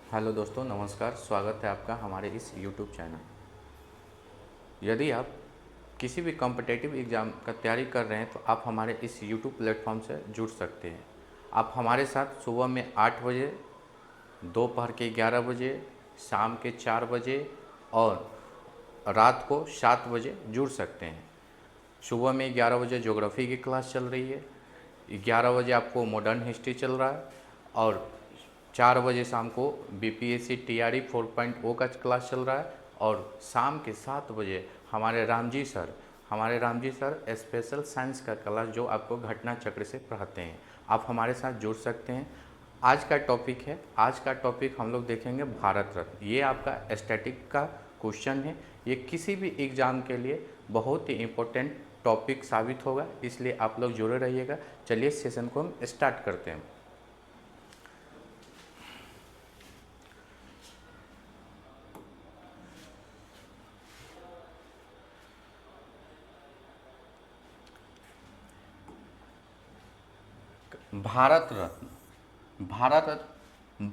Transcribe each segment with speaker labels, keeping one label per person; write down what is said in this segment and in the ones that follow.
Speaker 1: Hello दोस्तों, नमस्कार। स्वागत है आपका हमारे इस यूट्यूब चैनल। यदि आप किसी भी कॉम्पिटिटिव एग्ज़ाम का तैयारी कर रहे हैं तो आप हमारे इस यूट्यूब प्लेटफॉर्म से जुड़ सकते हैं। आप हमारे साथ सुबह में 8 बजे, दोपहर के 11 बजे, शाम के 4 बजे और रात को 7 बजे जुड़ सकते हैं। सुबह में 11 बजे ज्योग्राफी की क्लास चल रही है, 11 बजे आपको मॉडर्न हिस्ट्री चल रहा है और 4 बजे शाम को बीपीएससी टीआरई 4.0 का क्लास चल रहा है और शाम के 7 बजे हमारे Ram ji sir special science का क्लास जो आपको घटना चक्र से पढ़ाते हैं। आप हमारे साथ जुड़ सकते हैं। आज का टॉपिक हम लोग देखेंगे भारत रत्न। ये आपका स्टैटिक का क्वेश्चन है। ये किसी भी एग्ज़ाम के लिए बहुत ही इम्पोर्टेंट टॉपिक साबित होगा, इसलिए आप लोग जुड़े रहिएगा। चलिए सेशन को हम स्टार्ट करते हैं। भारत रत्न।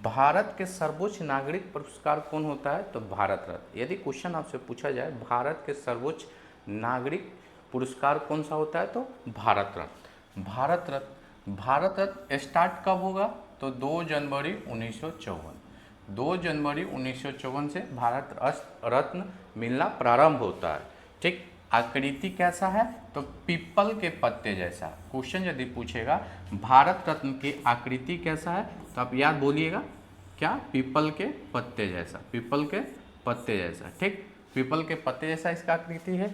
Speaker 1: भारत के सर्वोच्च नागरिक पुरस्कार कौन होता है? तो भारत रत्न। यदि क्वेश्चन आपसे पूछा जाए भारत के सर्वोच्च नागरिक पुरस्कार कौन सा होता है, तो भारत रत्न। भारत रत्न स्टार्ट कब होगा? तो 2 जनवरी 1954। 2 जनवरी 1954 से भारत रत्न मिलना प्रारंभ होता है। ठीक। आकृति कैसा है? तो पीपल के पत्ते जैसा। क्वेश्चन यदि पूछेगा भारत रत्न की आकृति कैसा है, तो आप याद बोलिएगा क्या? पीपल के पत्ते जैसा। पीपल के पत्ते जैसा। ठीक। पीपल के पत्ते जैसा इसका आकृति है।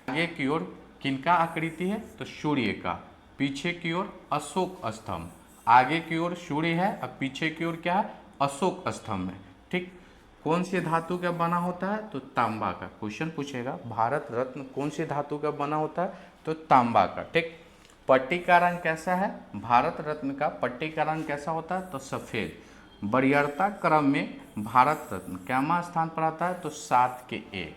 Speaker 1: आगे की ओर किनका आकृति है? तो सूर्य का। पीछे की ओर अशोक स्तंभ। आगे की ओर सूर्य है और पीछे की ओर क्या है? अशोक स्तंभ है। ठीक। कौन सी धातु का बना होता है? तो तांबा का। क्वेश्चन पूछेगा भारत रत्न कौन सी धातु का बना होता है? तो तांबा का। ठीक। पट्टी का रंग कैसा है? भारत रत्न का पट्टी का रंग कैसा होता है? तो सफ़ेद। वरीयता क्रम में भारत रत्न कैमा स्थान पर आता है? तो 7 के ए।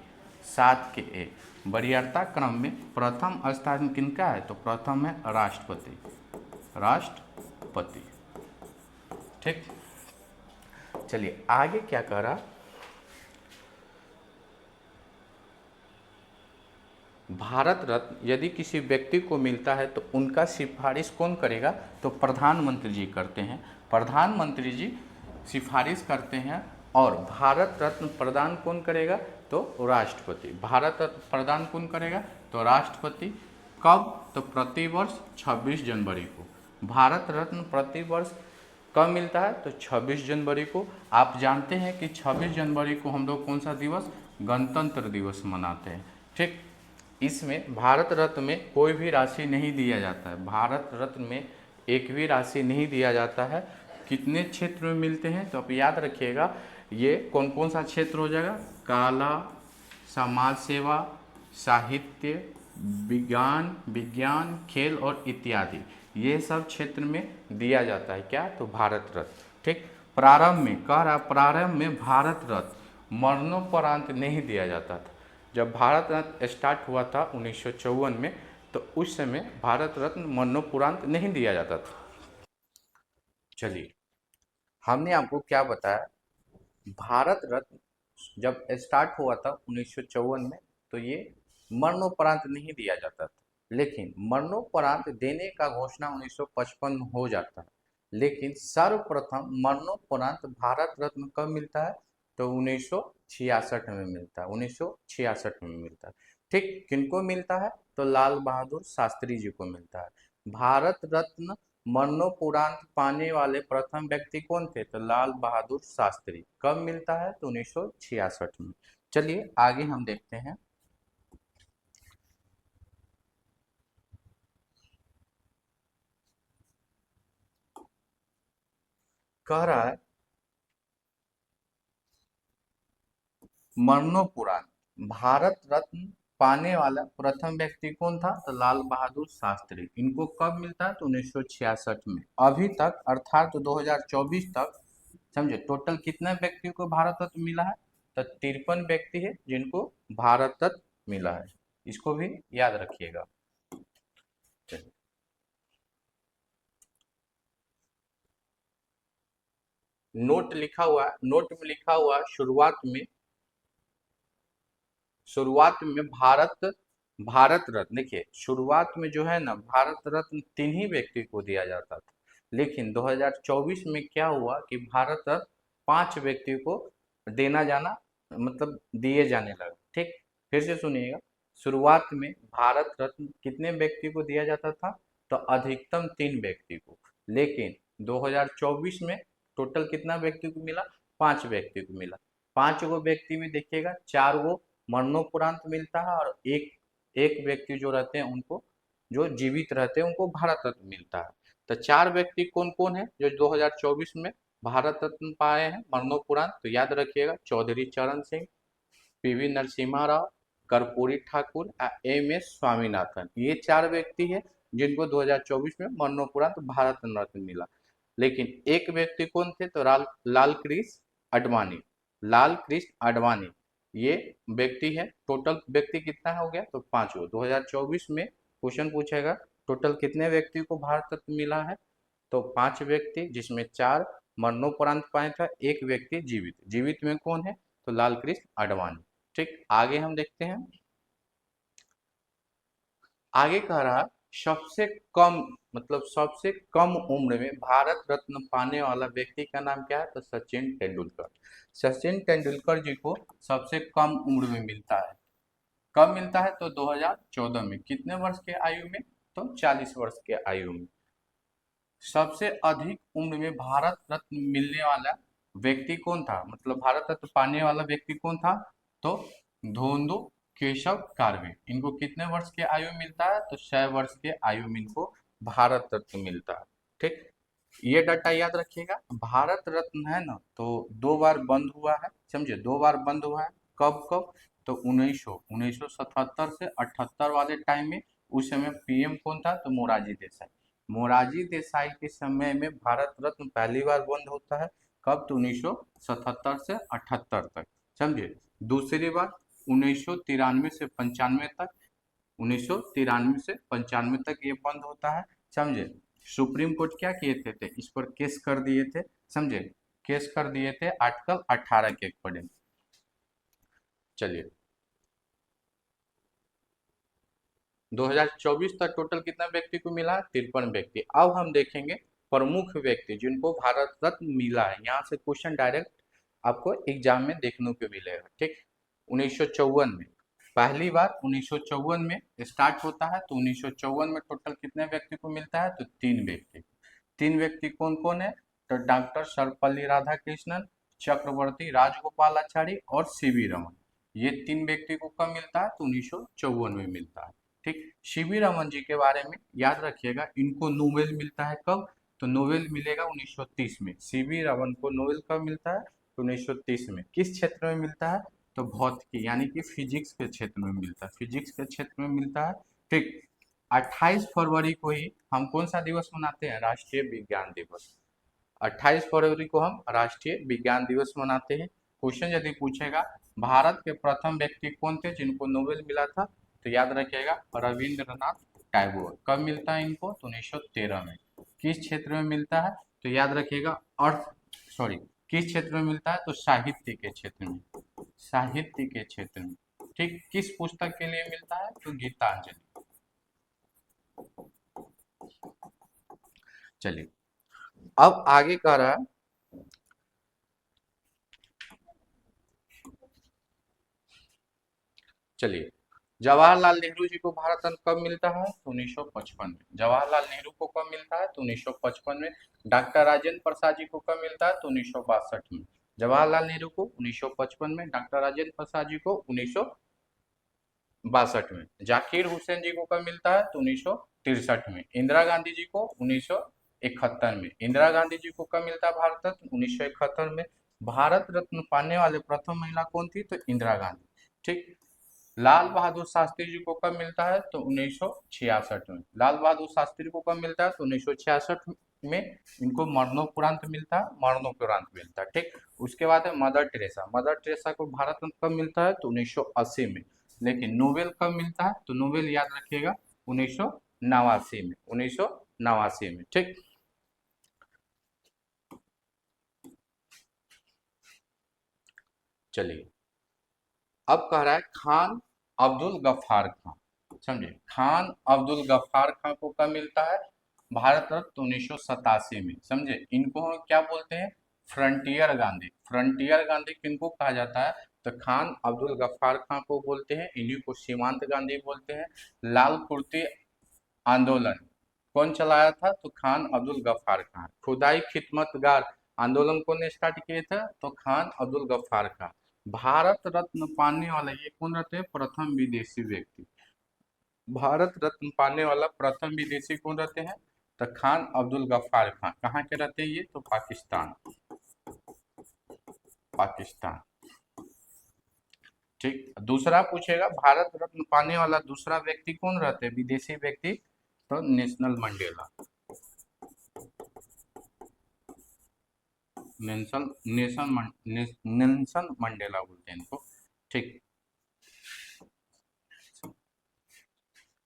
Speaker 1: 7 के ए। वरीयता क्रम में प्रथम स्थान किनका है? तो प्रथम है राष्ट्रपति। राष्ट्रपति। ठीक। चलिए आगे क्या कह रहा? भारत रत्न यदि किसी व्यक्ति को मिलता है तो उनका सिफारिश कौन करेगा? तो प्रधानमंत्री जी करते हैं। प्रधानमंत्री जी सिफारिश करते हैं। और भारत रत्न प्रदान कौन करेगा? तो राष्ट्रपति। भारत रत्न प्रदान कौन करेगा? तो राष्ट्रपति। कब? तो प्रतिवर्ष 26 जनवरी को। भारत रत्न प्रतिवर्ष कब मिलता है? तो 26 जनवरी को। आप जानते हैं कि 26 जनवरी को हम लोग कौन सा दिवस? गणतंत्र दिवस मनाते हैं। ठीक। इसमें भारत रत्न में कोई भी राशि नहीं दिया जाता है। भारत रत्न में एक भी राशि नहीं दिया जाता है। कितने क्षेत्र में मिलते हैं? तो आप याद रखिएगा, ये कौन कौन सा क्षेत्र हो जाएगा? कला, समाज सेवा, साहित्य, विज्ञान, खेल और इत्यादि, ये सब क्षेत्र में दिया जाता है। क्या? तो भारत रत्न। ठीक। प्रारंभ में कह रहा, प्रारंभ में भारत रत्न मरणोपरांत नहीं दिया जाता था। जब भारत रत्न स्टार्ट हुआ था 1954 में, तो उस समय भारत रत्न मरणोपरांत नहीं दिया जाता था। चलिए, हमने आपको क्या बताया? भारत रत्न जब स्टार्ट हुआ था 1954 में, तो ये मरणोपरांत नहीं दिया जाता था। लेकिन मरणोपरांत देने का घोषणा 1955 में हो जाता है। लेकिन सर्वप्रथम मरणोपरांत भारत रत्न कब मिलता है? तो 1966 में मिलता है। 1966 में मिलता है। ठीक। किनको मिलता है? तो लाल बहादुर शास्त्री जी को मिलता है। भारत रत्न मरणोपरांत पाने वाले प्रथम व्यक्ति कौन थे? तो लाल बहादुर शास्त्री। कब मिलता है? तो 1966 में। चलिए आगे हम देखते हैं। कह रहा है मरणोपरांत भारत रत्न पाने वाला प्रथम व्यक्ति कौन था? तो लाल बहादुर शास्त्री। इनको कब मिलता है? तो 1966 में। अभी तक अर्थात 2024 तक समझे टोटल कितने व्यक्तियों को भारत रत्न मिला है? तो 53 व्यक्ति है जिनको भारत रत्न मिला है। इसको भी याद रखिएगा। नोट लिखा हुआ है, नोट में लिखा हुआ है शुरुआत में भारत रत्न। देखिए शुरुआत में जो है ना भारत रत्न 3 ही व्यक्ति को दिया जाता था, लेकिन 2024 में क्या हुआ कि भारत रत्न 5 व्यक्ति को देना जाना मतलब दिए जाने लगा। ठीक, फिर से सुनिएगा। शुरुआत में भारत रत्न कितने व्यक्ति को दिया जाता था? तो अधिकतम 3 व्यक्ति को, लेकिन 2024 में टोटल कितना व्यक्ति को मिला? 5 व्यक्ति को मिला। 5 गो व्यक्ति में देखिएगा 4 गो मरणोपरांत मिलता है और एक एक व्यक्ति जो रहते हैं उनको, जो जीवित रहते हैं उनको भारत रत्न मिलता है। तो 4 व्यक्ति कौन कौन है जो 2024 में भारत रत्न पाए हैं मरणोपरांत? तो याद रखिएगा, Chaudhary Charan Singh, PV Narasimha Rao, Karpoori Thakur, M S Swaminathan. ये 4 व्यक्ति है जिनको 2024 में मरणोपरांत भारत रत्न मिला। लेकिन एक व्यक्ति कौन थे? तो लाल कृष्ण आडवाणी। लाल कृष्ण आडवाणी ये व्यक्ति है। टोटल व्यक्ति कितना हो गया? तो 5 गो। 2024 में क्वेश्चन पूछेगा टोटल कितने व्यक्ति को भारत रत्न मिला है? तो 5 व्यक्ति, जिसमें 4 मरणोपरांत पाए था, एक व्यक्ति जीवित। जीवित में कौन है? तो लाल कृष्ण आडवाणी। ठीक, आगे हम देखते हैं। आगे कह रहा सबसे कम मतलब सबसे कम उम्र में भारत रत्न पाने वाला व्यक्ति का नाम क्या है? तो सचिन तेंदुलकर। सचिन तेंदुलकर जी को सबसे कम उम्र में मिलता है। कब मिलता है? तो 2014 में। कितने वर्ष के आयु में? तो 40 वर्ष के आयु में। सबसे अधिक उम्र में भारत रत्न मिलने वाला व्यक्ति कौन था? मतलब भारत रत्न पाने वाला व्यक्ति कौन था? तो धोंदो केशव कार्वे। इनको कितने वर्ष के आयु में मिलता है? तो 100 वर्ष के आयु में इनको भारत रत्न मिलता है। ठीक, ये डाटा याद रखिएगा। भारत रत्न है ना, तो 2 बार बंद हुआ है, समझे, 2 बार बंद हुआ है। कब कब? तो 1977 से 78 वाले टाइम में। उस समय पीएम कौन था? तो मोरारजी देसाई। मोरारजी देसाई के समय में भारत रत्न पहली बार बंद होता है। कब? तो 1977 से 78 तक, समझे। दूसरी बार 1993 से 95 तक, 1993 से 95 तक ये बंद होता है, समझे। सुप्रीम कोर्ट क्या किए थे इस पर केस कर दिए थे, समझे। केस कर दिए थे आर्टिकल 18 के अकॉर्डिंग। चलिए 2024 तक टोटल कितना व्यक्ति को मिला? 53 व्यक्ति। अब हम देखेंगे प्रमुख व्यक्ति जिनको भारत रत्न मिला है। यहाँ से क्वेश्चन डायरेक्ट आपको एग्जाम में देखने को मिलेगा। ठीक, 1954 में पहली बार 1954 में स्टार्ट होता है। तो 1954 में टोटल कितने व्यक्ति को मिलता है? तो 3 व्यक्ति। 3 व्यक्ति कौन कौन है? तो डॉक्टर सर्वपल्ली राधाकृष्णन, चक्रवर्ती राजगोपालाचारी और सीवी रमन। ये 3 व्यक्ति को कब मिलता है? तो 1954 में मिलता है। ठीक, सीवी रमन जी के बारे में याद रखिएगा, इनको नोबेल मिलता है कब? तो नोबेल मिलेगा 1930 में। सीवी रमन को नोबेल कब मिलता है? तो 1930 में। किस क्षेत्र में मिलता है? तो भौतिकी यानी कि फिजिक्स के क्षेत्र में मिलता है। फिजिक्स के क्षेत्र में मिलता है। ठीक, 28 फरवरी को ही हम कौन सा दिवस मनाते हैं? राष्ट्रीय विज्ञान दिवस। 28 फरवरी को हम राष्ट्रीय विज्ञान दिवस मनाते हैं। क्वेश्चन यदि पूछेगा भारत के प्रथम व्यक्ति कौन थे जिनको नोबेल मिला था? तो याद रखिएगा रविंद्रनाथ टैगोर। कब मिलता है इनको? तो 1913 में। किस क्षेत्र में मिलता है? तो याद रखिएगा किस क्षेत्र में मिलता है? तो साहित्य के क्षेत्र में। साहित्य के क्षेत्र में। ठीक, किस पुस्तक के लिए मिलता है? तो गीतांजलि। चलिए अब आगे कह रहा है, चलिए जवाहरलाल नेहरू जी को भारत रत्न कब मिलता है? तो 1955 में। जवाहरलाल नेहरू को कब मिलता है? तो 1955 में। डॉक्टर राजेंद्र प्रसाद जी को कब मिलता है? तो 1962 में। जवाहरलाल नेहरू को 1955 में, डॉक्टर राजेंद्र प्रसाद जी को 1962 में। जाकिर हुसैन जी को कब मिलता है? तो 1963 में। इंदिरा गांधी जी को 1971 में। इंदिरा गांधी जी को कब मिलता है भारत रत्न? 1971 में। भारत रत्न पाने वाले प्रथम महिला कौन थी? तो इंदिरा गांधी। ठीक, लाल बहादुर शास्त्री जी को कब मिलता है? तो 1966 में। लाल बहादुर शास्त्री को कब मिलता है? तो 1966 में। इनको मरणोपरांत मिलता है, मरणोपरांत मिलता है। ठीक, उसके बाद है मदर टेरेसा। मदर टेरेसा को भारत रत्न कब मिलता है? तो 1980 में। लेकिन नोबेल कब मिलता है? तो नोबेल याद रखिएगा 1989 में। 1989 में। ठीक, चलिए, अब कह रहा है खान अब्दुल गफ्फार खान। समझे, खान अब्दुल गफ्फार खान को कब मिलता है? भारत रत्न 1987 में। समझे, इनको हम क्या बोलते हैं? फ्रंटियर गांधी। फ्रंटियर गांधी किनको कहा जाता है? तो खान अब्दुल गफ्फार खान को बोलते हैं, इन्हीं को सीमांत गांधी बोलते हैं। लाल कुर्ती आंदोलन कौन चलाया था? तो खान अब्दुल गफ्फार खान। खुदाई खिदमतगार आंदोलन कौन स्टार्ट किए थे? तो खान अब्दुल गफ्फार खान। भारत रत्न पाने वाला ये कौन रहते हैं? प्रथम विदेशी व्यक्ति। भारत रत्न पाने वाला प्रथम विदेशी कौन रहते हैं? तो खान अब्दुल गफ्फार खान। कहाँ के रहते हैं ये? तो पाकिस्तान। पाकिस्तान। ठीक, दूसरा पूछेगा भारत रत्न पाने वाला दूसरा व्यक्ति कौन रहते हैं विदेशी व्यक्ति? तो नेशनल मंडेला। नेल्सन मंडेला बोलते हैं इनको। ठीक,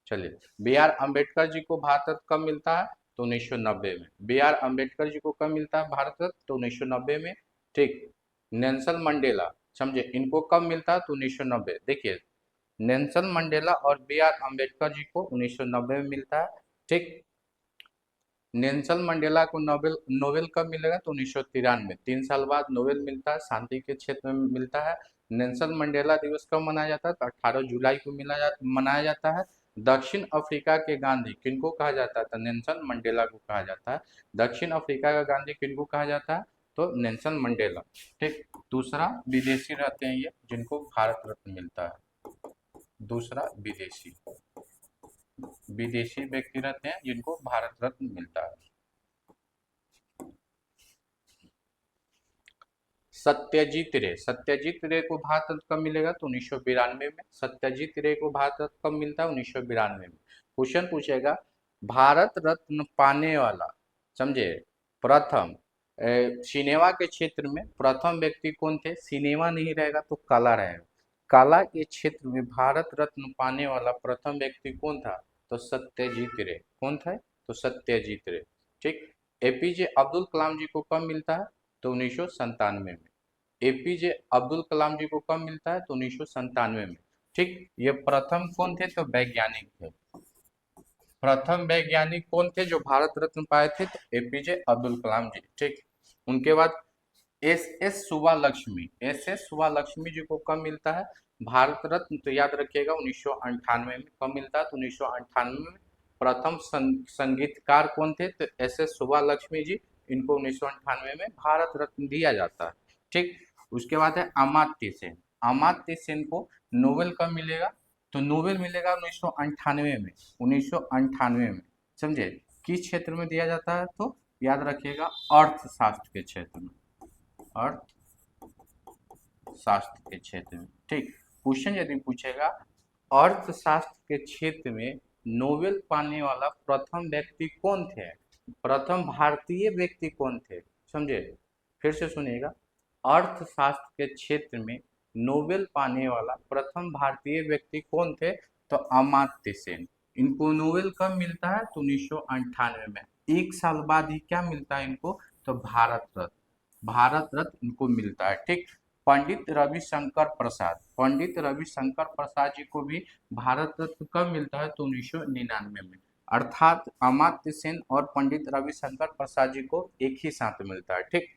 Speaker 1: चलिए, बी आर अम्बेडकर जी को भारत रत्न कब मिलता है? तो 1990 में। बी आर अम्बेडकर जी को कब मिलता है भारत रत्न? तो 1990 में। ठीक, नेल्सन मंडेला, समझे, इनको कब मिलता है? तो 1990। देखिए, नेल्सन मंडेला और बी आर अम्बेडकर जी को 1990 में मिलता है। ठीक, नेल्सन मंडेला को नोबेल नोबेल कब मिलेगा? तो 1993। 3 साल बाद नोबेल मिलता है, शांति के क्षेत्र में मिलता है। नेल्सन मंडेला दिवस कब मनाया जाता है? तो 18 जुलाई को मनाया जाता है। दक्षिण अफ्रीका के गांधी किनको कहा जाता है? तो नेल्सन मंडेला को कहा जाता है। दक्षिण अफ्रीका का गांधी किनको कहा जाता है? तो नेल्सन मंडेला। ठीक, दूसरा विदेशी रहते हैं ये जिनको भारत रत्न मिलता है। दूसरा विदेशी विदेशी व्यक्ति रहते हैं जिनको भारत रत्न मिलता है। सत्यजीत रे को भारत रत्न कब मिलेगा? तो 1992 में। सत्यजीत रे को भारत रत्न कब मिलता है? 1992 में। क्वेश्चन पूछेगा भारत रत्न पाने वाला, समझे, प्रथम सिनेमा के क्षेत्र में प्रथम व्यक्ति कौन थे? सिनेमा नहीं रहेगा तो कला रहेगा। कला के क्षेत्र में भारत रत्न पाने वाला प्रथम व्यक्ति कौन था? तो सत्यजीत रे। कौन था? तो सत्यजीत रे। ठीक, एपीजे अब्दुल कलाम जी को कब मिलता है? तो 1997 में। एपीजे अब्दुल कलाम जी को कब मिलता है? तो 1997 में। ठीक, ये प्रथम कौन थे? तो वैज्ञानिक थे। प्रथम वैज्ञानिक कौन थे जो भारत रत्न पाए थे? तो एपीजे अब्दुल कलाम जी। ठीक, उनके बाद एस एस सुबा लक्ष्मी जी को कब मिलता है भारत रत्न? तो याद रखिएगा 1998 में। कब मिलता है? तो 1998 में। प्रथम संगीतकार कौन थे? तो एस एस सुबा लक्ष्मी जी। इनको 1998 में भारत रत्न दिया जाता है। ठीक, उसके बाद है अमात्य सेन। अमात्य सेन को नोबेल कब मिलेगा? तो नोबेल मिलेगा 1998 में। 1998 में, समझे, किस क्षेत्र में दिया जाता है? तो याद रखिएगा अर्थशास्त्र के क्षेत्र में। अर्थशास्त्र के क्षेत्र में। ठीक, क्वेश्चन यदि पूछेगा अर्थशास्त्र के क्षेत्र में नोबेल पाने वाला प्रथम व्यक्ति कौन थे? प्रथम भारतीय व्यक्ति कौन थे? समझे, फिर से सुनिएगा, अर्थशास्त्र के क्षेत्र में नोबेल पाने वाला प्रथम भारतीय व्यक्ति कौन थे? तो अमात्य सेन। इनको नोबेल कब मिलता है? तो 1998 में। 1 साल बाद ही क्या मिलता है इनको? तो भारत रत्न। भारत रत्न इनको मिलता है। ठीक, पंडित रविशंकर प्रसाद जी को भी भारत रत्न कब मिलता है? तो 1999 में। अर्थात अमात्य सेन और पंडित रविशंकर प्रसाद जी को एक ही साथ मिलता है। ठीक,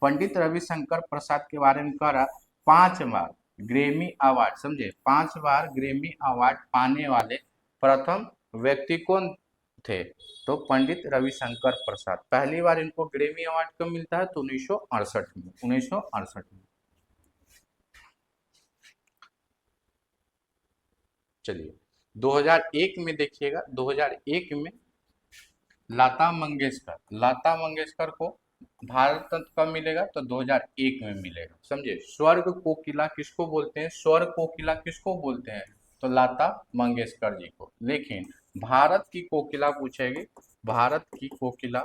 Speaker 1: पंडित रविशंकर प्रसाद के बारे में कह रहा 5 बार ग्रेमी अवार्ड, समझे, 5 बार ग्रेमी अवार्ड पाने वाले प्रथम व्यक्ति कौन थे? तो पंडित रविशंकर प्रसाद। पहली बार इनको ग्रेमी अवार्ड कब मिलता है? तो 1968 में। 1968 में। चलिए, 2001 में देखिएगा, 2001 में लता मंगेशकर को भारत रत्न कब मिलेगा? तो 2001 में मिलेगा। समझे, स्वर्ग कोकिला किसको बोलते हैं? स्वर्ग कोकिला किसको बोलते हैं? तो लता मंगेशकर जी को। लेकिन भारत की कोकिला पूछेगी, भारत की कोकिला,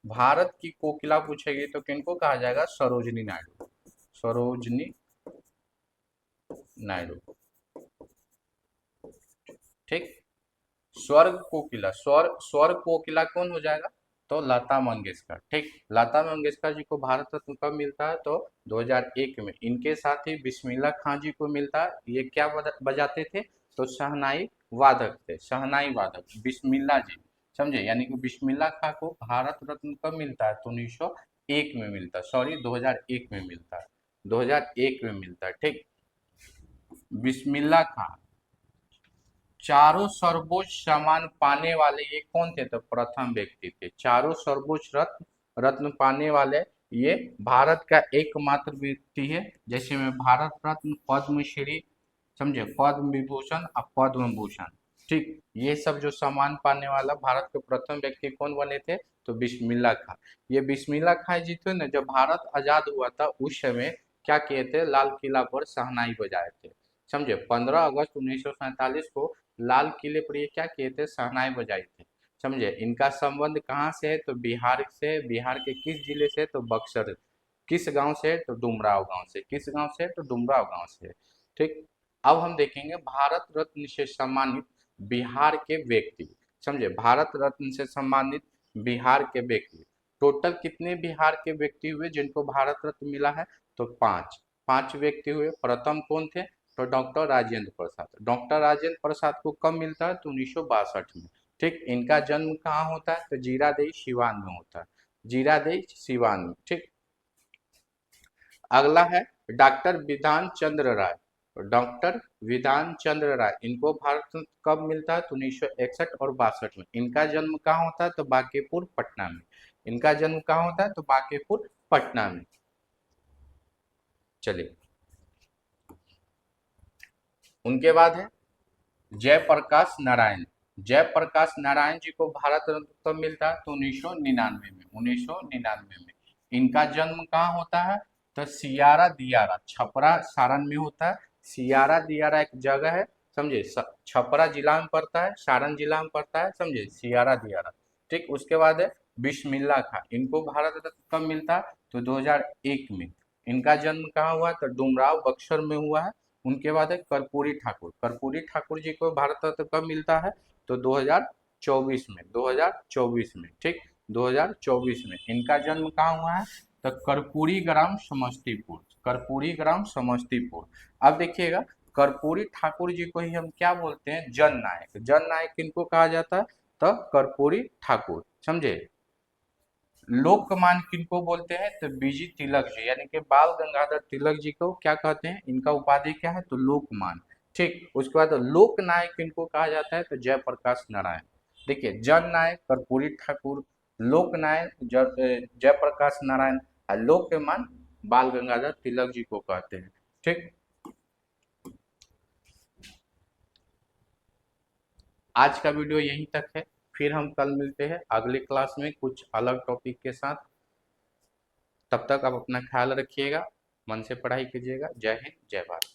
Speaker 1: भारत की कोकिला पूछेगी तो किनको कहा जाएगा? सरोजनी नायडू। सरोजनी नायडू। ठीक, स्वर्ग कोकिला, स्वर्ग कोकिला कौन हो जाएगा? तो लता मंगेशकर। ठीक, लता मंगेशकर जी को भारत रत्न कब मिलता है? तो 2001 में। इनके साथ ही बिस्मिल्लाह खां जी को मिलता है। ये क्या बजाते थे? तो शहनाई वादक थे, शहनाई वादक बिस्मिल्लाह जी। समझे, यानी कि बिस्मिल्लाह खां को भारत रत्न कब मिलता है? तो 1901 में मिलता है, सॉरी 2001 में मिलता है, 2001 में मिलता है। ठीक, बिस्मिल्लाह खां चारों सर्वोच्च सम्मान पाने वाले ये कौन थे? तो प्रथम व्यक्ति थे। चारों सर्वोच्च रत्न रत्न पाने वाले ये भारत का एकमात्र व्यक्ति है। जैसे में भारत रत्न, पद्मश्री, समझे, पद्म विभूषण और पद्म भूषण। ठीक, ये सब जो सम्मान पाने वाला भारत के प्रथम व्यक्ति कौन बने थे? तो बिस्मिल्लाह खां। ये बिस्मिल्लाह खां जी थे ना, जब भारत आजाद हुआ था उस समय क्या किए थे? लाल किला पर शहनाई बजाए थे। समझे, 15 अगस्त 1947 को लाल किले पर ये क्या किए थे? शहनाई बजाई थे। समझे, इनका संबंध कहाँ से है? तो बिहार से। बिहार के किस जिले से? तो बक्सर। किस गांव से? तो डुमराव गांव से। किस गांव से? तो डुमराव गांव से। ठीक, अब हम देखेंगे भारत रत्न से सम्मानित बिहार के व्यक्ति। समझे, भारत रत्न से सम्मानित बिहार के व्यक्ति टोटल कितने बिहार के व्यक्ति हुए जिनको भारत रत्न मिला है? तो पांच। पांच व्यक्ति हुए। प्रथम कौन थे? तो डॉक्टर राजेंद्र प्रसाद। डॉक्टर राजेंद्र प्रसाद को कब मिलता है? तो 1962 में। ठीक, इनका जन्म कहाँ होता है? तो जीरादेई सिवान में होता है, जीरादेई सिवान में। ठीक, अगला है डॉक्टर विधान चंद्र राय। डॉक्टर विधान चंद्र राय, इनको भारत रत्न कब मिलता है? तो 1961 और 62 में। इनका जन्म कहाँ होता है? तो बांकीपुर पटना में। इनका जन्म कहाँ होता है? तो बांकीपुर पटना में। चलिए, उनके बाद है जयप्रकाश नारायण। जयप्रकाश नारायण जी को भारत रत्न कब मिलता है? तो 1999 में। 1999 में। इनका जन्म कहाँ होता है? तो सियारा दियारा, छपरा सारण में होता है। सियारा दियारा एक जगह है, समझे, छपरा जिला में पड़ता है, सारण जिला में पड़ता है। समझे, सियारा दियारा। ठीक, उसके बाद है बिस्मिल्लाह खां। इनको भारत रत्न कब मिलता है? तो 2001 में। इनका जन्म कहाँ हुआ? तो डुमराव बक्सर में हुआ है। उनके बाद है कर्पूरी ठाकुर। कर्पूरी ठाकुर जी को भारत रत्न कब मिलता है? तो 2024 में। 2024 में। ठीक, 2024 में। इनका जन्म कहाँ हुआ है? तो कर्पूरी ग्राम समस्तीपुर। कर्पूरी ग्राम समस्तीपुर। अब देखिएगा, कर्पूरी ठाकुर जी को ही हम क्या बोलते हैं? जन नायक। जन नायक किनको कहा जाता है? तो कर्पूरी ठाकुर। समझे, लोकमान किनको बोलते हैं? तो बीजी तिलक जी, यानी कि बाल गंगाधर तिलक जी को क्या कहते हैं? इनका उपाधि क्या है? तो लोकमान। ठीक, उसके बाद लोक नायक किनको कहा जाता है? तो जयप्रकाश नारायण। देखिए, जन नायक कर्पूरी ठाकुर, लोक नायक जयप्रकाश नारायण, और लोकमान बाल गंगाधर तिलक जी को कहते हैं। ठीक, आज का वीडियो यहीं तक है। फिर हम कल मिलते हैं अगले क्लास में कुछ अलग टॉपिक के साथ। तब तक आप अपना ख्याल रखिएगा, मन से पढ़ाई कीजिएगा। जय हिंद, जय भारत।